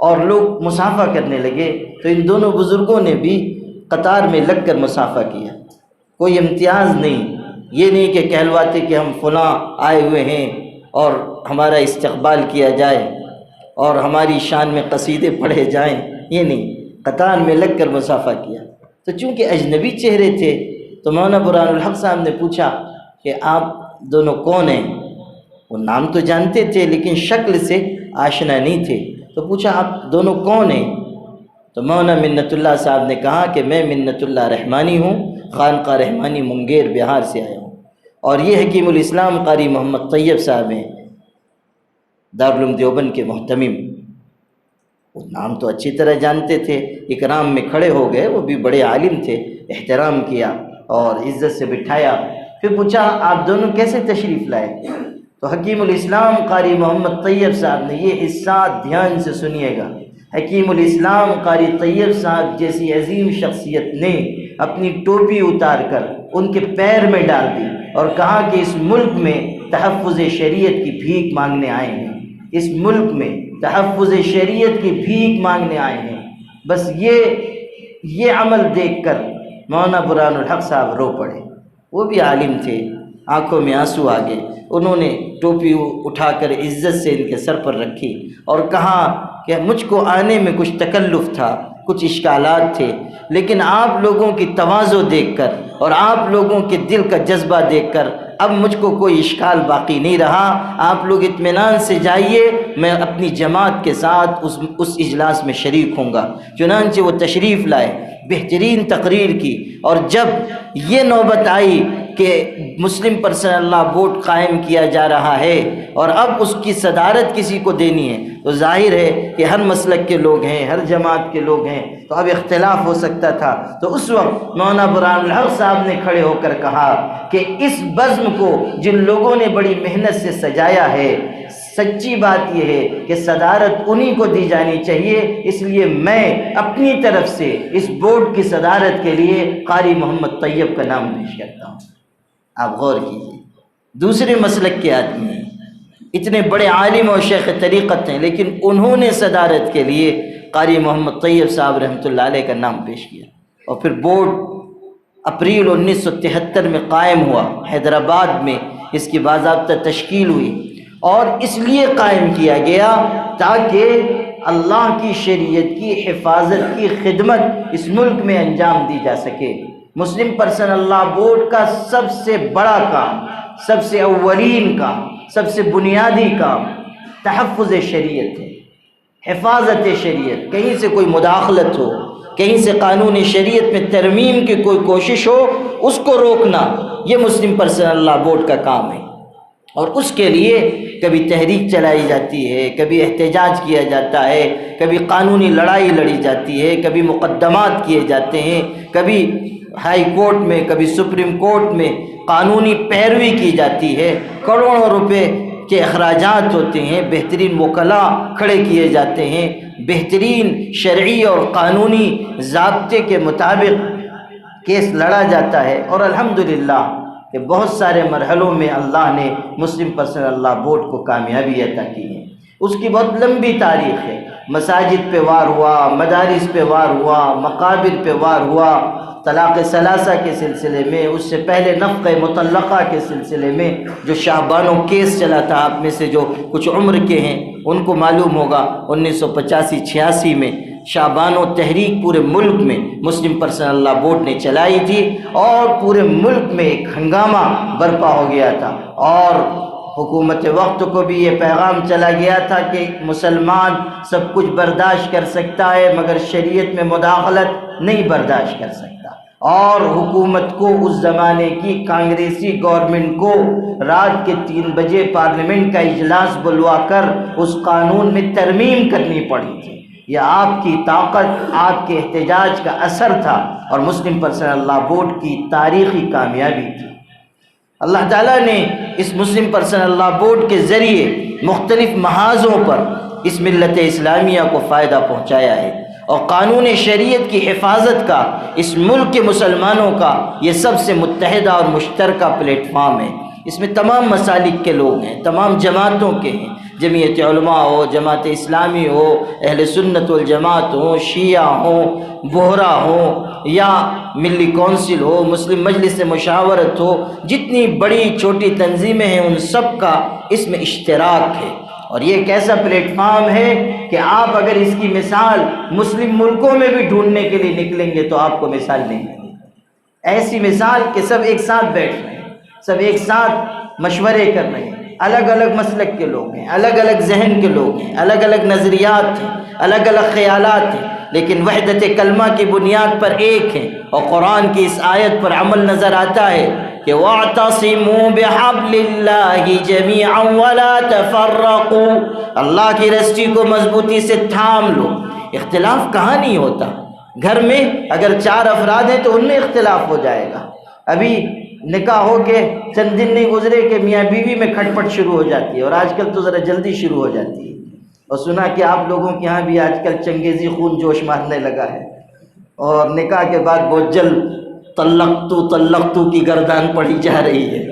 اور لوگ مصافحہ کرنے لگے تو ان دونوں بزرگوں نے بھی قطار میں لگ کر مصافحہ کیا۔ کوئی امتیاز نہیں، یہ نہیں کہ کہلواتے کہ ہم فلاں آئے ہوئے ہیں اور ہمارا استقبال کیا جائے اور ہماری شان میں قصیدے پڑھے جائیں، یہ نہیں، قطار میں لگ کر مصافحہ کیا۔ تو چونکہ اجنبی چہرے تھے تو مولانا برہان الحق صاحب نے پوچھا کہ آپ دونوں کون ہیں؟ وہ نام تو جانتے تھے لیکن شکل سے آشنا نہیں تھے، تو پوچھا آپ دونوں کون ہیں؟ تو مولانا منت اللہ صاحب نے کہا کہ میں منت اللہ رحمانی ہوں، خانقاہ رحمانی منگیر بہار سے آیا ہوں، اور یہ حکیم الاسلام قاری محمد طیب صاحب ہیں، دارالعلوم دیوبند کے محتمم۔ وہ نام تو اچھی طرح جانتے تھے، اکرام میں کھڑے ہو گئے، وہ بھی بڑے عالم تھے، احترام کیا اور عزت سے بٹھایا۔ پھر پوچھا آپ دونوں کیسے تشریف لائے؟ تو حکیم الاسلام قاری محمد طیب صاحب نے یہ حصہ دھیان سے سنیے گا۔ حکیم الاسلام قاری طیب صاحب جیسی عظیم شخصیت نے اپنی ٹوپی اتار کر ان کے پیر میں ڈال دی اور کہا کہ اس ملک میں تحفظ شریعت کی بھیک مانگنے آئے ہیں، اس ملک میں تحفظ شریعت کی بھیک مانگنے آئے ہیں۔ بس یہ عمل دیکھ کر مولانا برہان الحق صاحب رو پڑے۔ وہ بھی عالم تھے، آنکھوں میں آنسو آ گئے۔ انہوں نے ٹوپی اٹھا کر عزت سے ان کے سر پر رکھی اور کہا کہ مجھ کو آنے میں کچھ تکلف تھا، کچھ اشکالات تھے، لیکن آپ لوگوں کی تواضع دیکھ کر اور آپ لوگوں کے دل کا جذبہ دیکھ کر اب مجھ کو کوئی اشکال باقی نہیں رہا۔ آپ لوگ اطمینان سے جائیے، میں اپنی جماعت کے ساتھ اس اجلاس میں شریک ہوں گا۔ چنانچہ وہ تشریف لائے، بہترین تقریر کی، اور جب یہ نوبت آئی کہ مسلم پرسنل لا بورڈ قائم کیا جا رہا ہے اور اب اس کی صدارت کسی کو دینی ہے، تو ظاہر ہے کہ ہر مسلک کے لوگ ہیں، ہر جماعت کے لوگ ہیں، تو اب اختلاف ہو سکتا تھا۔ تو اس وقت مولانا برہان الحق صاحب نے کھڑے ہو کر کہا کہ اس بزم کو جن لوگوں نے بڑی محنت سے سجایا ہے، سچی بات یہ ہے کہ صدارت انہی کو دی جانی چاہیے، اس لیے میں اپنی طرف سے اس بورڈ کی صدارت کے لیے قاری محمد طیب کا نام پیش کرتا ہوں۔ آپ غور کیجیے، دوسرے مسلک کے آدمی ہیں، اتنے بڑے عالم اور شیخ طریقت ہیں، لیکن انہوں نے صدارت کے لیے قاری محمد طیب صاحب رحمۃ اللہ علیہ کا نام پیش کیا، اور پھر بورڈ اپریل 1973 میں قائم ہوا، حیدرآباد میں اس کی باضابطہ تشکیل ہوئی، اور اس لیے قائم کیا گیا تاکہ اللہ کی شریعت کی حفاظت کی خدمت اس ملک میں انجام دی جا سکے۔ مسلم پرسنل لاء بورڈ کا سب سے بڑا کام، سب سے اولین کام، سب سے بنیادی کام تحفظ شریعت ہے، حفاظت شریعت۔ کہیں سے کوئی مداخلت ہو، کہیں سے قانون شریعت میں ترمیم کی کوئی کوشش ہو، اس کو روکنا، یہ مسلم پرسنل لاء بورڈ کا کام ہے۔ اور اس کے لیے کبھی تحریک چلائی جاتی ہے، کبھی احتجاج کیا جاتا ہے، کبھی قانونی لڑائی لڑی جاتی ہے، کبھی مقدمات کیے جاتے ہیں، کبھی ہائی کورٹ میں، کبھی سپریم کورٹ میں قانونی پیروی کی جاتی ہے، کروڑوں روپے کے اخراجات ہوتے ہیں، بہترین وکلاء کھڑے کیے جاتے ہیں، بہترین شرعی اور قانونی ضابطے کے مطابق کیس لڑا جاتا ہے، اور الحمدللہ کہ بہت سارے مرحلوں میں اللہ نے مسلم پرسنل لاء بورڈ کو کامیابی عطا کی ہے۔ اس کی بہت لمبی تاریخ ہے، مساجد پہ وار ہوا، مدارس پہ وار ہوا، مقابر پہ وار ہوا، طلاق ثلاثہ کے سلسلے میں، اس سے پہلے نفقہ مطلقہ کے سلسلے میں جو شاہ بانو کیس چلا تھا، آپ میں سے جو کچھ عمر کے ہیں ان کو معلوم ہوگا، 1985-86 میں شاہ بانو تحریک پورے ملک میں مسلم پرسنل لاء بورڈ نے چلائی تھی، اور پورے ملک میں ایک ہنگامہ برپا ہو گیا تھا، اور حکومت وقت کو بھی یہ پیغام چلا گیا تھا کہ مسلمان سب کچھ برداشت کر سکتا ہے مگر شریعت میں مداخلت نہیں برداشت کر سکتا، اور حکومت کو اس زمانے کی کانگریسی گورنمنٹ کو رات کے 3 بجے پارلیمنٹ کا اجلاس بلوا کر اس قانون میں ترمیم کرنی پڑی تھی۔ یہ آپ کی طاقت، آپ کے احتجاج کا اثر تھا، اور مسلم پرسنل لاء بورڈ کی تاریخی کامیابی تھی۔ اللہ تعالیٰ نے اس مسلم پرسنل لاء بورڈ کے ذریعے مختلف محاذوں پر اس ملت اسلامیہ کو فائدہ پہنچایا ہے، اور قانون شریعت کی حفاظت کا اس ملک کے مسلمانوں کا یہ سب سے متحدہ اور مشترکہ پلیٹ فارم ہے۔ اس میں تمام مسالک کے لوگ ہیں، تمام جماعتوں کے ہیں، جمعیت علماء ہو، جماعت اسلامی ہو، اہل سنت والجماعت ہو، شیعہ ہوں، بہرا ہوں، یا ملی کونسل ہو، مسلم مجلس مشاورت ہو، جتنی بڑی چھوٹی تنظیمیں ہیں ان سب کا اس میں اشتراک ہے۔ اور یہ ایک ایسا پلیٹ فارم ہے کہ آپ اگر اس کی مثال مسلم ملکوں میں بھی ڈھونڈنے کے لیے نکلیں گے تو آپ کو مثال نہیں ملے گی۔ ایسی مثال کہ سب ایک ساتھ بیٹھ رہے ہیں، سب ایک ساتھ مشورے کر رہے ہیں، الگ الگ مسلک کے لوگ ہیں، الگ الگ ذہن کے لوگ ہیں، الگ الگ نظریات ہیں، الگ الگ خیالات ہیں، لیکن وحدت کلمہ کی بنیاد پر ایک ہیں، اور قرآن کی اس آیت پر عمل نظر آتا ہے کہ وَاعْتَصِمُوا بِحَبْلِ اللَّهِ جَمِيعًا وَلَا تَفَرَّقُوا، اللہ کی رسی کو مضبوطی سے تھام لو۔ اختلاف کہاں نہیں ہوتا، گھر میں اگر 4 افراد ہیں تو ان میں اختلاف ہو جائے گا۔ ابھی نکاح ہو کے چند دن نہیں گزرے کہ میاں بیوی میں کھٹ پٹ شروع ہو جاتی ہے، اور آج کل تو ذرا جلدی شروع ہو جاتی ہے، اور سنا کہ آپ لوگوں کے یہاں بھی آج کل چنگیزی خون جوش مارنے لگا ہے، اور نکاح کے بعد بہت جلد طلقتو کی گردان پڑی جا رہی ہے۔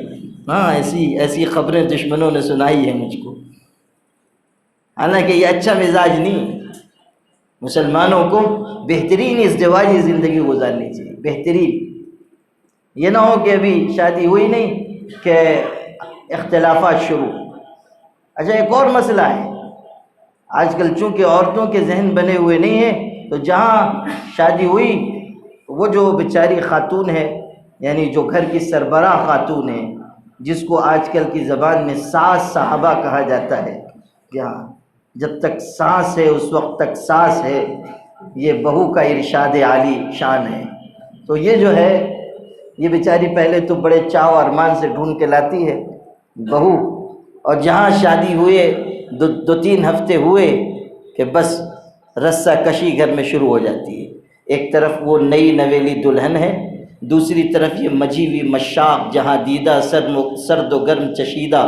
ہاں، ایسی خبریں دشمنوں نے سنائی ہے مجھ کو، حالانکہ یہ اچھا مزاج نہیں ہے۔ مسلمانوں کو بہترین ازدواجی زندگی گزارنی چاہیے، بہترین۔ یہ نہ ہو کہ ابھی شادی ہوئی نہیں کہ اختلافات شروع۔ اچھا، ایک اور مسئلہ ہے، آج کل چونکہ عورتوں کے ذہن بنے ہوئے نہیں ہیں، تو جہاں شادی ہوئی وہ جو بیچاری خاتون ہے، یعنی جو گھر کی سربراہ خاتون ہے، جس کو آج کل کی زبان میں ساس صاحبہ کہا جاتا ہے، جہاں جب تک سانس ہے اس وقت تک ساس ہے، یہ بہو کا ارشاد عالی شان ہے۔ تو یہ جو ہے، یہ بیچاری پہلے تو بڑے چاو ارمان سے ڈھونڈ کے لاتی ہے بہو، اور جہاں شادی ہوئے 2-3 ہفتے ہوئے کہ بس رسہ کشی گھر میں شروع ہو جاتی ہے۔ ایک طرف وہ نئی نویلی دلہن ہے، دوسری طرف یہ مجھی ہوئی مشاق جہاں دیدہ سرد و گرم چشیدہ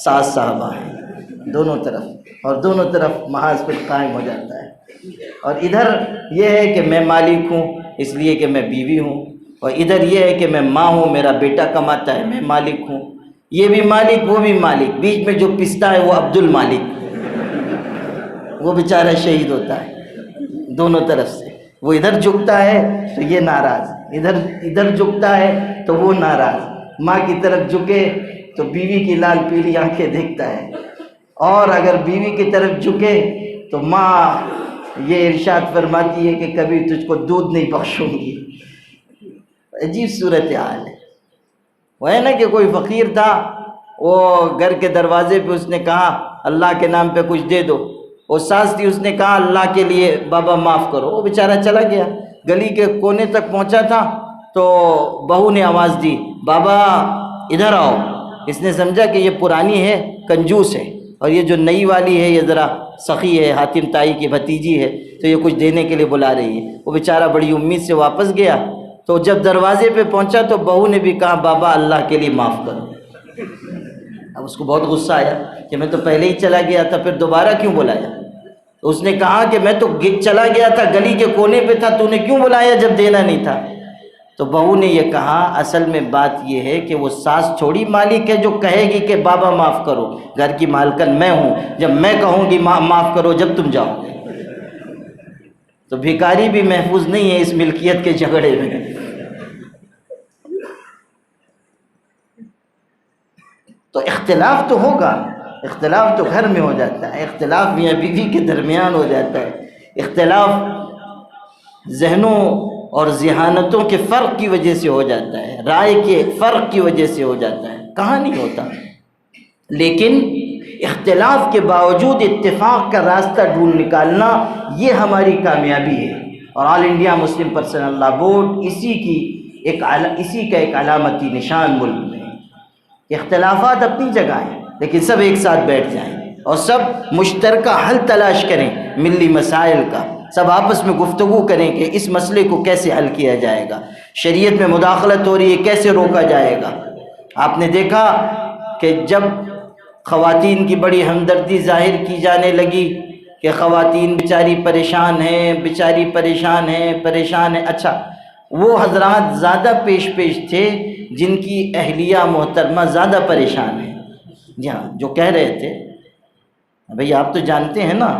ساس صاحبہ ہیں، دونوں طرف، اور دونوں طرف محاذ پر قائم ہو جاتا ہے۔ اور ادھر یہ ہے کہ میں مالک ہوں اس لیے کہ میں بیوی ہوں، اور ادھر یہ ہے کہ میں ماں ہوں، میرا بیٹا کماتا ہے، میں مالک ہوں۔ یہ بھی مالک وہ بھی مالک، بیچ میں جو پستا ہے وہ عبد المالک، وہ بیچارہ شہید ہوتا ہے دونوں طرف سے، وہ ادھر جھکتا ہے تو یہ ناراض، ادھر جھکتا ہے تو وہ ناراض، ماں کی طرف جھکے تو بیوی کی لال پیلی آنکھیں دیکھتا ہے، اور اگر بیوی کی طرف جھکے تو ماں یہ ارشاد فرماتی ہے کہ کبھی تجھ کو دودھ نہیں بخشوں گی۔ عجیب صورتحال ہے۔ وہ ہے نا کہ کوئی فقیر تھا، وہ گھر کے دروازے پہ اس نے کہا اللہ کے نام پہ کچھ دے دو، وہ ساس تھی، اس نے کہا اللہ کے لیے بابا معاف کرو، وہ بیچارہ چلا گیا، گلی کے کونے تک پہنچا تھا تو بہو نے آواز دی بابا ادھر آؤ، اس نے سمجھا کہ یہ پرانی ہے کنجوس ہے، اور یہ جو نئی والی ہے یہ ذرا سخی ہے، حاتم تائی کی بھتیجی ہے، تو یہ کچھ دینے کے لیے بلا رہی ہے۔ وہ بیچارہ بڑی امید سے واپس گیا، تو جب دروازے پہ پہنچا تو بہو نے بھی کہا بابا اللہ کے لیے معاف کرو۔ اب اس کو بہت غصہ آیا کہ میں تو پہلے ہی چلا گیا تھا، پھر دوبارہ کیوں بلایا؟ تو اس نے کہا کہ میں تو چلا گیا تھا، گلی کے کونے پہ تھا، تو نے کیوں بلایا جب دینا نہیں تھا؟ تو بہو نے یہ کہا اصل میں بات یہ ہے کہ وہ ساس تھوڑی مالک ہے جو کہے گی کہ بابا معاف کرو، گھر کی مالکن میں ہوں، جب میں کہوں گی معاف کرو جب تم جاؤ گے۔ تو بھکاری بھی محفوظ نہیں ہے اس ملکیت کے جھگڑے میں۔ تو اختلاف تو ہوگا، اختلاف تو گھر میں ہو جاتا ہے، اختلاف میاں بیوی کے درمیان ہو جاتا ہے، اختلاف ذہنوں اور ذہانتوں کے فرق کی وجہ سے ہو جاتا ہے، رائے کے فرق کی وجہ سے ہو جاتا ہے، کہاں نہیں ہوتا۔ لیکن اختلاف کے باوجود اتفاق کا راستہ ڈھونڈ نکالنا یہ ہماری کامیابی ہے، اور آل انڈیا مسلم پرسنل لا بورڈ اسی کا ایک علامتی نشان ملک میں ہے۔ اختلافات اپنی جگہ ہیں، لیکن سب ایک ساتھ بیٹھ جائیں اور سب مشترکہ حل تلاش کریں ملی مسائل کا، سب آپس میں گفتگو کریں کہ اس مسئلے کو کیسے حل کیا جائے گا، شریعت میں مداخلت ہو رہی ہے کیسے روکا جائے گا۔ آپ نے دیکھا کہ جب خواتین کی بڑی ہمدردی ظاہر کی جانے لگی کہ خواتین بیچاری پریشان ہیں، اچھا وہ حضرات زیادہ پیش تھے جن کی اہلیہ محترمہ زیادہ پریشان ہیں، جی ہاں، جو کہہ رہے تھے بھئی آپ تو جانتے ہیں نا،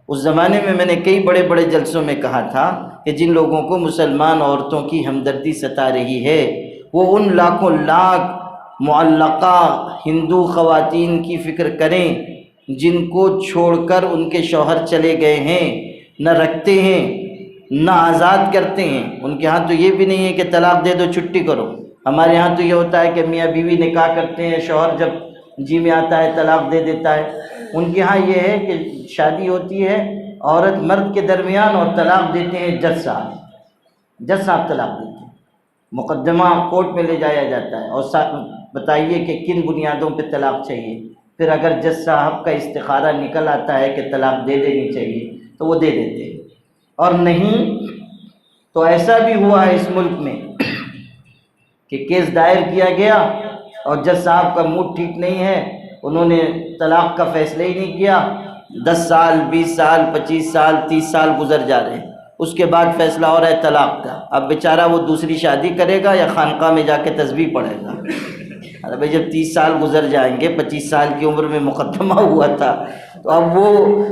اس زمانے میں نے کئی بڑے بڑے جلسوں میں کہا تھا کہ جن لوگوں کو مسلمان عورتوں کی ہمدردی ستا رہی ہے وہ ان لاکھوں لاکھ معلقہ ہندو خواتین کی فکر کریں جن کو چھوڑ کر ان کے شوہر چلے گئے ہیں، نہ رکھتے ہیں نہ آزاد کرتے ہیں۔ ان کے ہاں تو یہ بھی نہیں ہے کہ طلاق دے دو چھٹی کرو، ہمارے ہاں تو یہ ہوتا ہے کہ میاں بیوی نکاح کرتے ہیں، شوہر جب جی میں آتا ہے طلاق دے دیتا ہے۔ ان کے ہاں یہ ہے کہ شادی ہوتی ہے عورت مرد کے درمیان اور طلاق دیتے ہیں جج صاحب طلاق دیتے ہیں، مقدمہ کورٹ میں لے جایا جاتا ہے اور بتائیے کہ کن بنیادوں پہ طلاق چاہیے، پھر اگر جج صاحب کا استخارہ نکل آتا ہے کہ طلاق دے دینی چاہیے تو وہ دے دیتے ہیں، اور نہیں تو ایسا بھی ہوا ہے اس ملک میں کہ کیس دائر کیا گیا اور جج صاحب کا موڈ ٹھیک نہیں ہے، انہوں نے طلاق کا فیصلہ ہی نہیں کیا، 10 سال 20 سال 25 سال 30 سال گزر جا رہے ہیں، اس کے بعد فیصلہ ہو رہا ہے طلاق کا۔ اب بیچارہ وہ دوسری شادی کرے گا یا خانقاہ میں جا کے تسبیح پڑھے گا؟ ارے بھائی جب 30 سال گزر جائیں گے، 25 سال کی عمر میں مقدمہ ہوا تھا تو اب وہ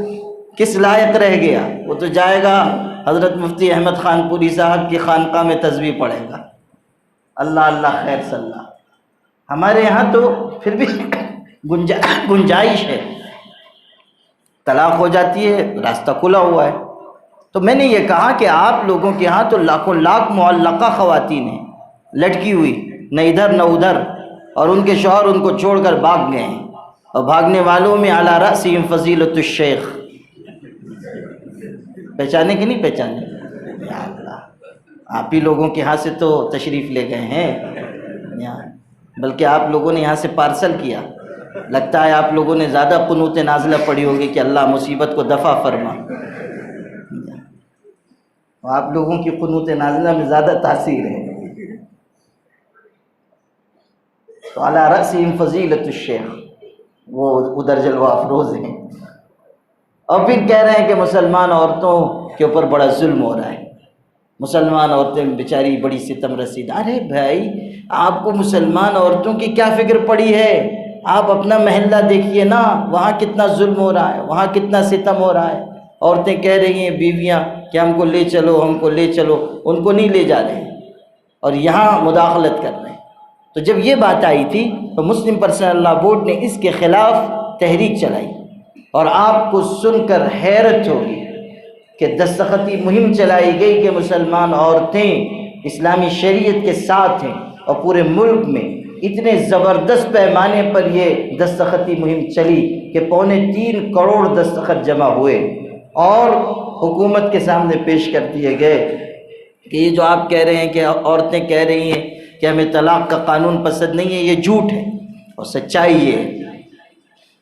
کس لائق رہ گیا؟ وہ تو جائے گا حضرت مفتی احمد خان پوری صاحب کی خانقاہ میں تسبیح پڑھے گا۔ اللہ اللہ خیر صلی اللہ۔ ہمارے یہاں تو پھر بھی گنجائش ہے، طلاق ہو جاتی ہے، راستہ کھلا ہوا ہے۔ تو میں نے یہ کہا کہ آپ لوگوں کے ہاں تو لاکھوں لاکھ معلقہ خواتین ہیں، لٹکی ہوئی نہ ادھر نہ ادھر، اور ان کے شوہر ان کو چھوڑ کر بھاگ گئے ہیں، اور بھاگنے والوں میں اعلیٰ رأسہم فضیلۃ الشیخ، پہچانے کہ نہیں پہچانے؟ یا اللہ، آپ ہی لوگوں کے ہاں سے تو تشریف لے گئے ہیں یہاں، بلکہ آپ لوگوں نے یہاں سے پارسل کیا، لگتا ہے آپ لوگوں نے زیادہ قنوت نازلہ پڑھی ہوگی کہ اللہ مصیبت کو دفع فرما۔ آپ لوگوں کی قنوت نازلہ میں زیادہ تاثیر ہے۔ تو اعلیٰ رأسہم فضیلۃ الشیخ، وہ ادھر جلوہ افروز ہیں، اور پھر کہہ رہے ہیں کہ مسلمان عورتوں کے اوپر بڑا ظلم ہو رہا ہے۔ مسلمان عورتیں بیچاری بڑی ستم رسید. ارے بھائی آپ کو مسلمان عورتوں کی کیا فکر پڑی ہے؟ آپ اپنا محلہ دیکھیے نا، وہاں کتنا ظلم ہو رہا ہے، وہاں کتنا ستم ہو رہا ہے. عورتیں کہہ رہی ہیں بیویاں کہ ہم کو لے چلو، ہم کو لے چلو، ان کو نہیں لے جا رہے ہیں اور یہاں مداخلت کر رہے ہیں. تو جب یہ بات آئی تھی تو مسلم پرسنل لاء بورڈ نے اس کے خلاف تحریک چلائی، اور آپ کو سن کر حیرت ہوگی کہ دستخطی مہم چلائی گئی کہ مسلمان عورتیں اسلامی شریعت کے ساتھ ہیں، اور پورے ملک میں اتنے زبردست پیمانے پر یہ دستخطی مہم چلی کہ 3.25 کروڑ دستخط جمع ہوئے، اور حکومت کے سامنے پیش کر دیے گئے کہ یہ جو آپ کہہ رہے ہیں کہ عورتیں کہہ رہی ہیں کہ ہمیں طلاق کا قانون پسند نہیں ہے، یہ جھوٹ ہے. اور سچائی یہ ہے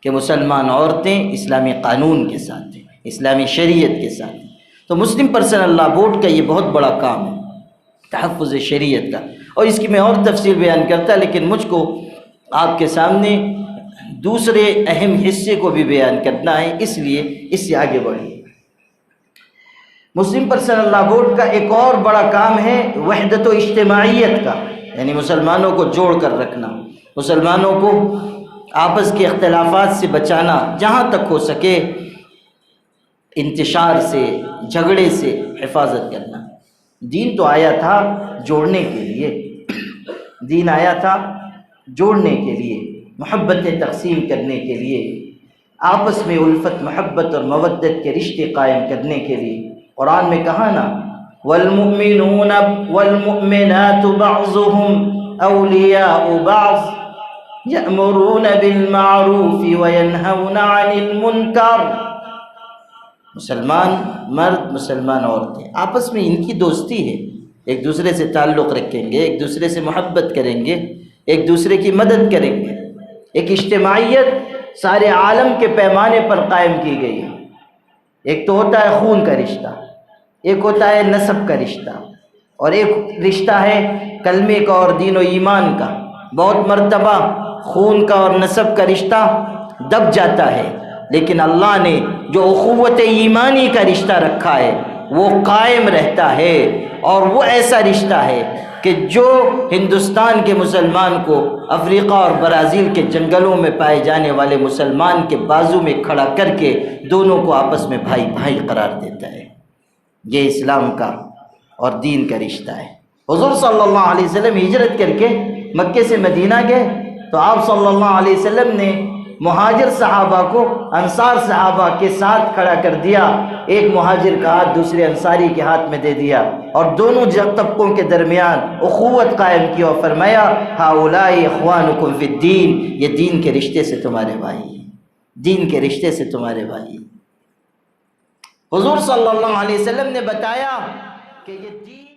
کہ مسلمان عورتیں اسلامی قانون کے ساتھ ہیں، اسلامی شریعت کے ساتھ ہیں. تو مسلم پرسنل لاء بورڈ کا یہ بہت بڑا کام ہے تحفظ شریعت کا، اور اس کی میں اور تفصیل بیان کرتا، لیکن مجھ کو آپ کے سامنے دوسرے اہم حصے کو بھی بیان کرنا ہے، اس لیے اس سے آگے بڑھیے. مسلم پرسنل لاء بورڈ کا ایک اور بڑا کام ہے وحدت و اجتماعیت کا، یعنی مسلمانوں کو جوڑ کر رکھنا، مسلمانوں کو آپس کے اختلافات سے بچانا، جہاں تک ہو سکے انتشار سے، جھگڑے سے حفاظت کرنا. دین تو آیا تھا جوڑنے کے لیے، دین آیا تھا جوڑنے کے لیے، محبتیں تقسیم کرنے کے لیے، آپس میں الفت، محبت اور مودت کے رشتے قائم کرنے کے لیے. قرآن میں کہا نا والمؤمنون والمؤمنات بعضهم اولیاء بعض یأمرون بالمعروف وینہون عن المنکر. مسلمان مرد، مسلمان عورتیں آپس میں ان کی دوستی ہے، ایک دوسرے سے تعلق رکھیں گے، ایک دوسرے سے محبت کریں گے، ایک دوسرے کی مدد کریں گے. ایک اجتماعیت سارے عالم کے پیمانے پر قائم کی گئی ہے. ایک تو ہوتا ہے خون کا رشتہ، ایک ہوتا ہے نسب کا رشتہ، اور ایک رشتہ ہے کلمے کا اور دین و ایمان کا. بہت مرتبہ خون کا اور نسب کا رشتہ دب جاتا ہے، لیکن اللہ نے جو اخوت ایمانی کا رشتہ رکھا ہے وہ قائم رہتا ہے. اور وہ ایسا رشتہ ہے کہ جو ہندوستان کے مسلمان کو افریقہ اور برازیل کے جنگلوں میں پائے جانے والے مسلمان کے بازو میں کھڑا کر کے دونوں کو آپس میں بھائی بھائی قرار دیتا ہے. یہ اسلام کا اور دین کا رشتہ ہے. حضور صلی اللہ علیہ وسلم ہجرت کر کے مکے سے مدینہ گئے تو آپ صلی اللہ علیہ وسلم نے مہاجر صحابہ کو انصار صحابہ کے ساتھ کھڑا کر دیا. ایک مہاجر کا ہاتھ دوسرے انصاری کے ہاتھ میں دے دیا اور دونوں طبقوں کے درمیان اخوت قائم کی اور فرمایا ہؤلاء اخوانکم فی الدین، یہ دین کے رشتے سے تمہارے بھائی ہیں، دین کے رشتے سے تمہارے بھائی. حضور صلی اللہ علیہ وسلم نے بتایا کہ یہ دین